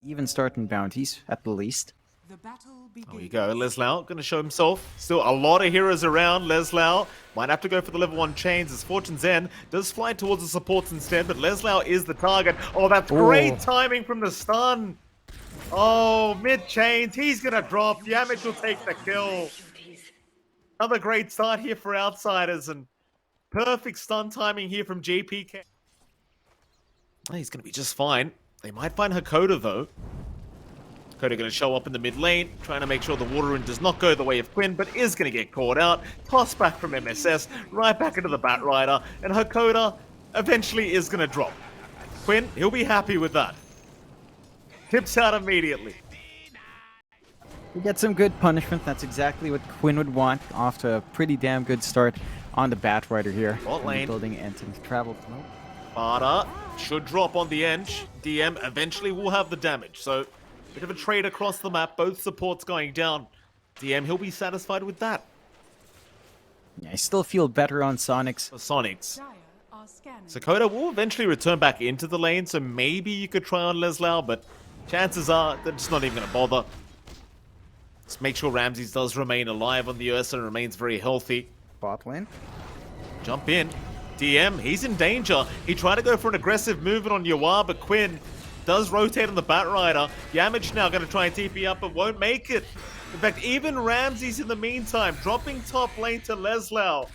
even start in bounties, at the least. There we go. Leslau going to show himself. Still a lot of heroes around. Leslau might have to go for the level 1 chains as Fortune's End does fly towards the supports instead, but Leslau is the target. Oh, that's great timing from the stun. Oh, mid chains. He's going to drop. Yamich will take the kill. Another great start here for Outsiders and perfect stun timing here from JPK. He's going to be just fine. They might find Hakoda though. Hakoda going to show up in the mid lane, trying to make sure the water rune does not go the way of Quinn, but is going to get caught out. Tossed back from MSS, right back into the Batrider, and Hakoda eventually is going to drop. Quinn, he'll be happy with that. Tips out immediately. We get some good punishment. That's exactly what Quinn would want. Off to a pretty damn good start on the Batrider here. Bot lane. Building and travel. Bada should drop on the edge. DM eventually will have the damage. So, bit of a trade across the map. Both supports going down. DM, he'll be satisfied with that. Yeah, I still feel better on Soniqs. For Soniqs. Hakoda will eventually return back into the lane, so maybe you could try on Leslau, but chances are they're just not even going to bother. Just make sure Ramses does remain alive on the Ursa and remains very healthy. Bot lane. Jump in. DM, he's in danger. He tried to go for an aggressive movement on Yawar, but Quinn does rotate on the Batrider. Yamich now going to try and TP up, but won't make it. In fact, even Ramses in the meantime, dropping top lane to Leslau.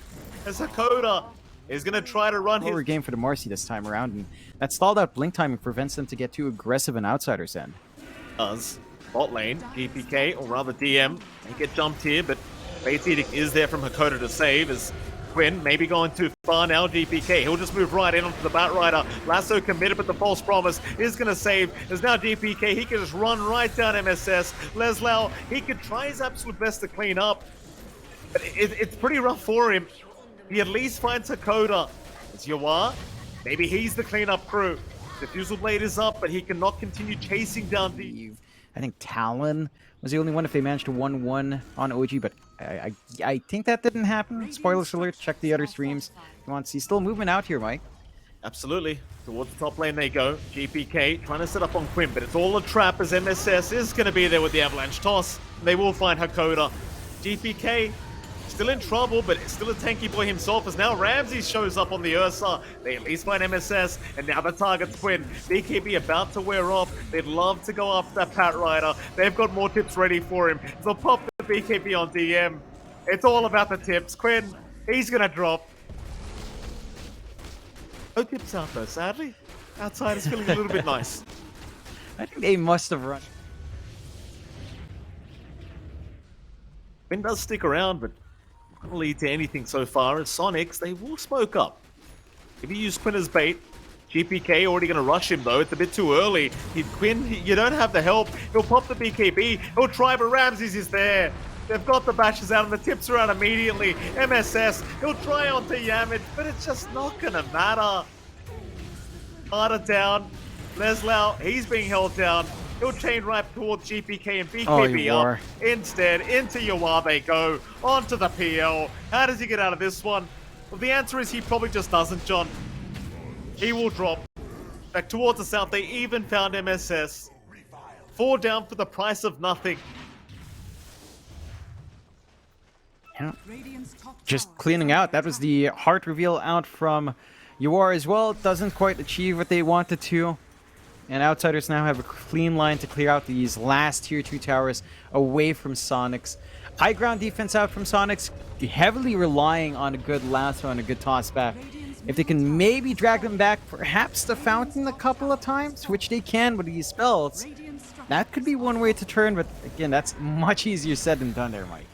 As Hakoda is going to try to run Lower game for the Marcy this time around, and that stalled out blink timing prevents them to get too aggressive in Outsider's End. Does. Bot lane, GPK, or rather DM, they get jumped here, but Fate's Edict is there from Hakoda to save as Quinn maybe going too far now. GPK, he'll just move right in onto the Batrider. Lasso committed, but the false promise is going to save. There's now GPK, he can just run right down MSS. Leslau, he could try his absolute best to clean up, but it's pretty rough for him. He at least finds Hakoda. It's Yawar. Maybe he's the cleanup crew. Diffusal Blade is up, but he cannot continue chasing down the... I think Talon was the only one if they managed to 1-1 on OG, but I think that didn't happen. Spoilers alert, check the other streams if you want to see. Still movement out here, Mike. Absolutely. Towards the top lane they go. GPK trying to set up on Quinn, but it's all a trap as MSS is going to be there with the Avalanche Toss. They will find Hakoda. GPK still in trouble, but still a tanky boy himself as now Ramses shows up on the Ursa. They at least find MSS, and now the target's Quinn. BKB about to wear off. They'd love to go after that Batrider. They've got more tips ready for him. So pop the BKB on DM. It's all about the tips. Quinn, he's going to drop. No tips out though, sadly. Outside is feeling a little bit nice. I think they must have run. Quinn does stick around, but not lead to anything so far. As Soniqs, they will smoke up. If you use Quinn as bait, GPK already going to rush him though. It's a bit too early. Quinn, you don't have the help. He'll pop the BKB. He'll try, but Ramses is there. They've got the bashes out and the tips are out immediately. MSS, he'll try onto Yamich, but it's just not going to matter. Harder down. Leslau, he's being held down. He'll chain right towards GPK and BKB up. Instead, into Yawar they go. Onto the PL. How does he get out of this one? Well, the answer is he probably just doesn't, John. He will drop. Back towards the south, they even found MSS. 4 down for the price of nothing. Yeah. Just cleaning out. That was the heart reveal out from Yawar as well. Doesn't quite achieve what they wanted to. And Outsiders now have a clean line to clear out these last tier 2 towers away from Soniqs. High ground defense out from Soniqs, heavily relying on a good lasso and a good toss back. If they can maybe drag them back, perhaps the fountain a couple of times, which they can with these spells, that could be one way to turn, but again, that's much easier said than done there, Mike.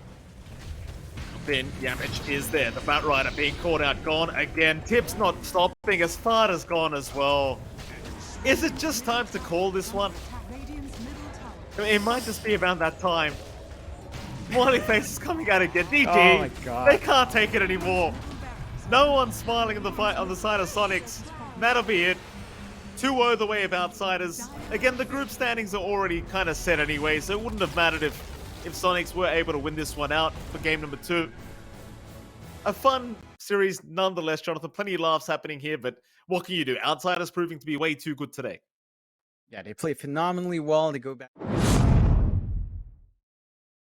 Then Yamich is there. The Batrider being caught out, gone again. Tips not stopping as far as gone as well. Is it just time to call this one? It might just be around that time. Smiley face is coming out again. DG. Oh my God. They can't take it anymore. No one's smiling on the side of Soniqs. That'll be it. 2-0 the way of Outsiders. Again, the group standings are already kind of set anyway, so it wouldn't have mattered if Soniqs were able to win this one out for game number 2. A fun series nonetheless, Jonathan. Plenty of laughs happening here, but what can you do? Outsiders proving to be way too good today. Yeah, they play phenomenally well. They go back.